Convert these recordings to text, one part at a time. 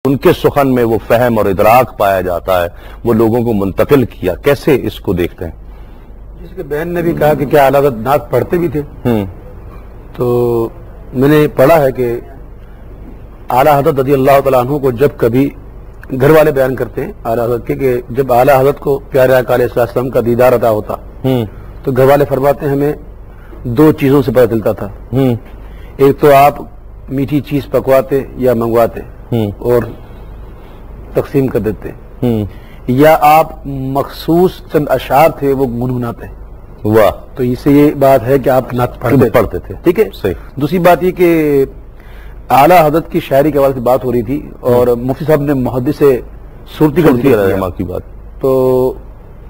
ان کے سخن میں وہ فہم اور ادراک پایا جاتا ہے، وہ لوگوں کو منتقل کیا، کیسے اس کو دیکھتے ہیں؟ جس کے بہن نے بھی کہا کہ کیا اعلیٰ حضرت نعت پڑھتے بھی تھے، تو میں نے پڑھا ہے کہ اعلیٰ حضرت رضی اللہ تعالیٰ عنہ کو جب کبھی گھر والے بیان کرتے ہیں اعلیٰ حضرت کے کہ جب اعلیٰ حضرت کو پیارے آقا علیہ السلام کا دیدار عطا ہوتا تو گھر والے فرماتے ہیں ہمیں دو چیزوں سے پتہ چلتا تھا، ایک تو آپ میٹھی چیز پکواتے یا منگواتے اور تقسیم کر دیتے، یا آپ مخصوص چند اشعار تھے وہ گنگناتے، واہ، تو اس سے یہ بات ہے کہ آپ نعت پڑھتے تھے، ٹھیک ہے۔ صحیح۔ دوسری بات یہ کہ اعلیٰ حضرت کی شاعری کے حوالے سے بات ہو رہی تھی اور مفتی صاحب نے محدث صورتی کی بات، تو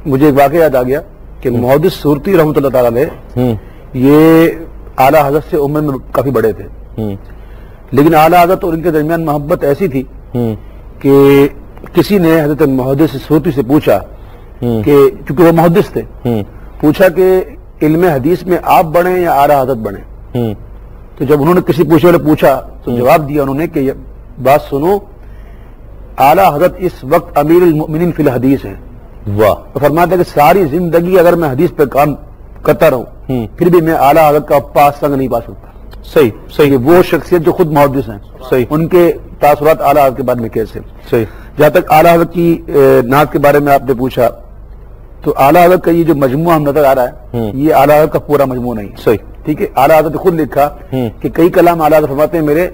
مجھے ایک واقعہ یاد آ گیا کہ محدث صورتی رحمۃ اللہ تعالیٰ علیہ یہ اعلیٰ حضرت سے عمر میں کافی بڑے تھے، لیکن اعلیٰ حضرت اور ان کے درمیان محبت ایسی تھی کہ کسی نے حضرت محدث صورتی سے پوچھا کہ چونکہ وہ محدث تھے، پوچھا کہ علم حدیث میں آپ بڑھیں یا اعلیٰ حضرت بڑھیں؟ تو جب انہوں نے کسی پوچھنے والے پوچھا تو جواب دیا انہوں نے کہ یہ بات سنو، اعلیٰ حضرت اس وقت امیر المؤمنین فی الحدیث ہیں، واہ، تو فرماتا ہے کہ ساری زندگی اگر میں حدیث پہ کام کرتا رہوں پھر بھی میں اعلیٰ حضرت کا پاس سنگ نہیں پا سکتا۔ صحیح صحیح، وہ شخصیت جو خود محدث ہیں، صحیح، ان کے تاثرات اعلیٰ حضرت کے بارے میں کیسے؟ صحیح۔ جہاں تک اعلیٰ حضرت کی نعت کے بارے میں آپ نے پوچھا تو اعلیٰ حضرت کا یہ جو مجموعہ ہم نظر آ رہا ہے یہ اعلیٰ حضرت کا پورا مجموعہ نہیں ہے، صحیح، ٹھیک ہے۔ اعلیٰ حضرت نے خود لکھا کہ کئی کلام اعلیٰ حضرت فرماتے ہیں میرے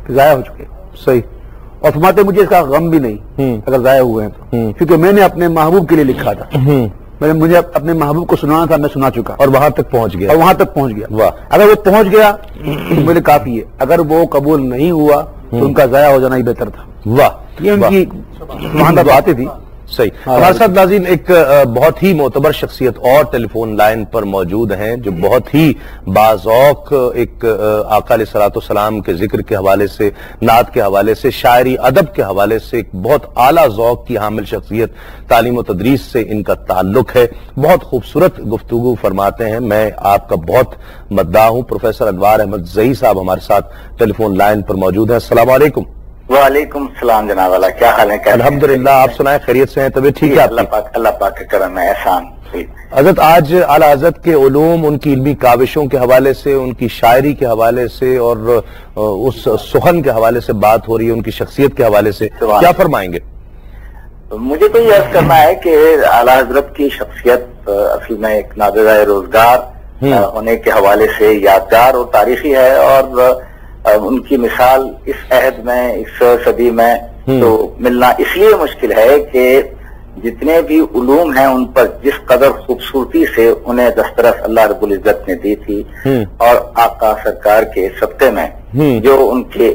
ضائع ہو چکے، صحیح، اور فرماتے مجھے اس کا غم بھی نہیں اگر ضائع ہوئے ہیں تو، کیونکہ میں نے اپنے محبوب کے لیے لکھا تھا، مجھے اپنے محبوب کو سنانا تھا، میں سنا چکا اور وہاں تک پہنچ گیا، اور وہاں تک پہنچ گیا، واہ، اگر وہ پہنچ گیا تو میرے کافی ہے، اگر وہ قبول نہیں ہوا تو ان کا ضائع ہو جانا ہی بہتر تھا۔ واہ، یہ ان کی وہاں باتیں تھی۔ صحیح۔ ہمارے ساتھ ناظرین ایک بہت ہی معتبر شخصیت اور ٹیلی فون لائن پر موجود ہیں جو بہت ہی باذوق ایک آقا علیہ الصلوۃ والسلام کے ذکر کے حوالے سے، نعت کے حوالے سے، شاعری ادب کے حوالے سے ایک بہت اعلیٰ ذوق کی حامل شخصیت، تعلیم و تدریس سے ان کا تعلق ہے، بہت خوبصورت گفتگو فرماتے ہیں۔ میں آپ کا بہت مداح ہوں۔ پروفیسر انوار احمد زئی صاحب ہمارے ساتھ ٹیلی فون لائن پر موجود ہیں۔ السلام علیکم۔ وعلیکم السلام جناب والا، کیا حال ہے؟ الحمدللہ، آپ سنائیں، خیریت سے ہیں؟ طبیعت ٹھیک ہے؟ اللہ پاک کا کرم ہے، احسان۔ حضرت آج اعلیٰ حضرت کے علوم، ان کی علمی کاوشوں کے حوالے سے، ان کی شاعری کے حوالے سے اور اس سخن کے حوالے سے بات ہو رہی ہے، ان کی شخصیت کے حوالے سے کیا فرمائیں گے؟ مجھے تو یہ عرض کرنا ہے کہ اعلیٰ حضرت کی شخصیت اصل میں ایک نابغہ روزگار ہونے کے حوالے سے یادگار اور تاریخی ہے، اور ان کی مثال اس عہد میں، اس صدی میں تو ملنا اس لیے مشکل ہے کہ جتنے بھی علوم ہیں ان پر جس قدر خوبصورتی سے انہیں دسترس اللہ رب العزت نے دی تھی، اور آقا سرکار کے صدقے میں جو ان کے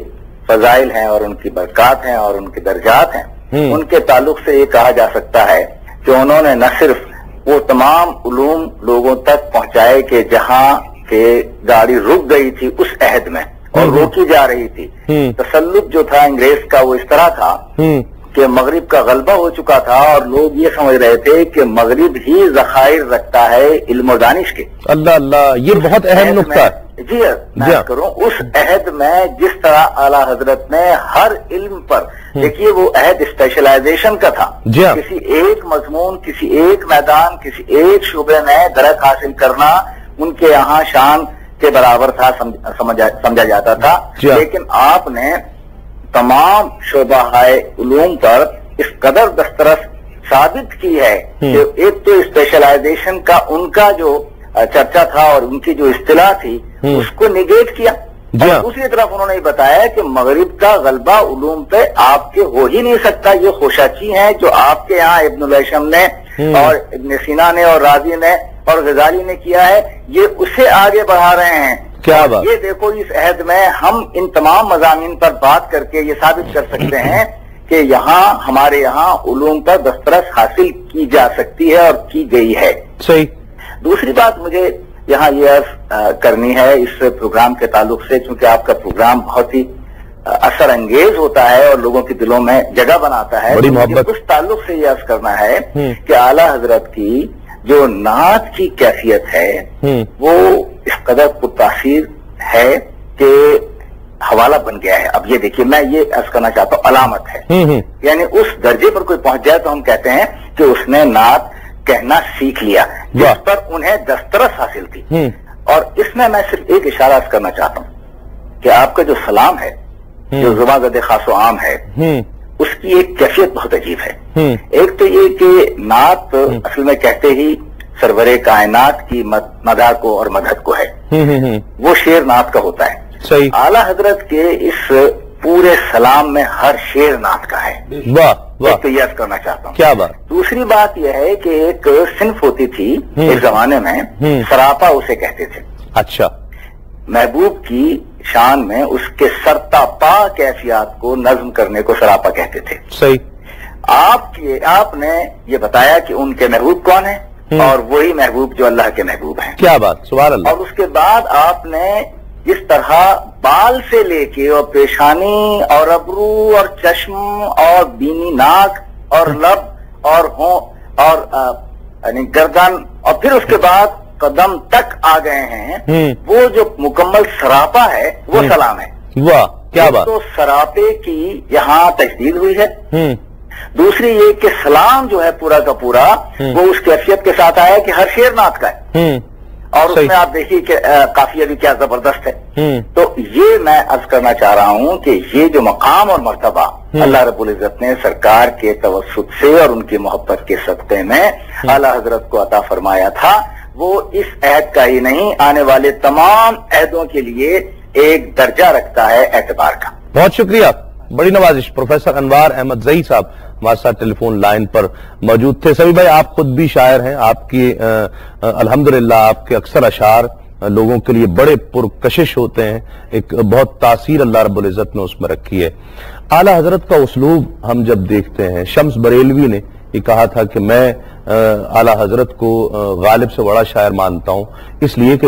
فضائل ہیں اور ان کی برکات ہیں اور ان کے درجات ہیں، ان کے تعلق سے یہ کہا جا سکتا ہے کہ انہوں نے نہ صرف وہ تمام علوم لوگوں تک پہنچائے کہ جہاں کہ گاڑی رک گئی تھی اس عہد میں اور روکی جا رہی تھی، تسلط جو تھا انگریز کا وہ اس طرح تھا کہ مغرب کا غلبہ ہو چکا تھا اور لوگ یہ سمجھ رہے تھے کہ مغرب ہی ذخائر رکھتا ہے علم و دانش کے۔ اللہ اللہ، یہ بہت اہم نقطہ ہے۔ جی میں کروں، اس عہد میں جس طرح اعلیٰ حضرت نے ہر علم پر، دیکھیے وہ عہد اسپیشلائزیشن کا تھا، کسی ایک مضمون، کسی ایک میدان، کسی ایک شعبے میں درک حاصل کرنا ان کے یہاں شان کے برابر تھا، سمجھا جاتا تھا، لیکن آپ نے تمام شعبہ علوم پر اس قدر دسترس ثابت کی ہے کہ ایک تو اسپیشلائزیشن کا ان کا جو چرچا تھا اور ان کی جو اصطلاح تھی اس کو نگیٹ کیا، اور دوسری طرف انہوں نے بتایا کہ مغرب کا غلبہ علوم پہ آپ کے ہو ہی نہیں سکتا، یہ خوشاچی ہیں جو آپ کے یہاں ابن الہیثم نے اور ابن سینا نے اور رازی نے اور غزالی نے کیا ہے، یہ اسے آگے بڑھا رہے ہیں۔ کیا بات؟ یہ دیکھو اس عہد میں ہم ان تمام مضامین پر بات کر کے یہ ثابت کر سکتے ہیں کہ یہاں ہمارے یہاں علوم پر دسترس حاصل کی جا سکتی ہے اور کی گئی ہے۔ صحیح۔ دوسری بات مجھے یہاں یہ عرض کرنی ہے اس پروگرام کے تعلق سے، چونکہ آپ کا پروگرام بہت ہی اثر انگیز ہوتا ہے اور لوگوں کے دلوں میں جگہ بناتا ہے، بڑی محبت۔ اس تعلق سے یہ عرض کرنا ہے کہ اعلیٰ حضرت کی جو نعت کی کیفیت ہے وہ اس قدر پرتاثیر ہے کہ حوالہ بن گیا ہے. اب یہ دیکھیے میں یہ عرض کرنا چاہتا ہوں علامت ہے, یعنی اس درجے پر کوئی پہنچ جائے تو ہم کہتے ہیں کہ اس نے نعت کہنا سیکھ لیا جس پر انہیں دسترس حاصل تھی. اور اس میں صرف ایک اشارہ عرض کرنا چاہتا ہوں کہ آپ کا جو سلام ہے جو زبان زد خاص و عام ہے اس کی ایک کیفیت بہت عجیب ہے. ایک تو یہ کہ نعت اصل میں کہتے ہی سرور کائنات کی مدح کو اور مدحت کو ہے, وہ شعر نعت کا ہوتا ہے. صحیح. اعلیٰ حضرت کے اس پورے سلام میں ہر شعر نعت کا ہے. واہ واہ, تو یہ عرض کرنا چاہتا ہوں. کیا بات. دوسری بات یہ ہے کہ ایک صنف ہوتی تھی اس زمانے میں, سراپا اسے کہتے تھے. اچھا. محبوب کی شان میں اس کے سرتا پا کیفیات کو نظم کرنے کو سراپا کہتے تھے. صحیح. آپ نے یہ بتایا کہ ان کے محبوب کون ہیں, اور وہی محبوب جو اللہ کے محبوب ہیں. کیا بات, سبحان اللہ. اور اس کے بعد آپ نے اس طرح بال سے لے کے اور پیشانی اور ابرو اور چشم اور بینی ناک اور لب اور ہوں اور یعنی گردن اور پھر اس کے بعد قدم تک آ گئے ہیں, وہ جو مکمل سراپا ہے وہ سلام ہے. واہ کیا بات. تو سراپے کی یہاں تجدید ہوئی ہے. دوسری یہ کہ سلام جو ہے پورا کا پورا وہ اس کیفیت کے ساتھ آیا کہ ہر شعر نعت کا ہے, اور اس میں آپ دیکھیے کہ قافیہ بھی کیا زبردست ہے. تو یہ میں عرض کرنا چاہ رہا ہوں کہ یہ جو مقام اور مرتبہ اللہ رب العزت نے سرکار کے توسط سے اور ان کی محبت کے صدقے میں اعلیٰ حضرت کو عطا فرمایا تھا, وہ اس عہد کا ہی نہیں آنے والے تمام عہدوں کے لیے ایک درجہ رکھتا ہے اعتبار کا. بہت شکریہ, بڑی نوازش. پروفیسر انوار احمد زئی صاحب ہمارے ساتھ ٹیلی فون لائن پر موجود تھے. سبھی بھائی آپ خود بھی شاعر ہیں, آپ کی الحمدللہ آپ کے اکثر اشعار لوگوں کے لیے بڑے پرکشش ہوتے ہیں, ایک بہت تاثیر اللہ رب العزت نے اس میں رکھی ہے. اعلیٰ حضرت کا اسلوب ہم جب دیکھتے ہیں, شمس بریلوی نے یہ کہا تھا کہ میں اعلیٰ حضرت کو غالب سے بڑا شاعر مانتا ہوں اس لیے کہ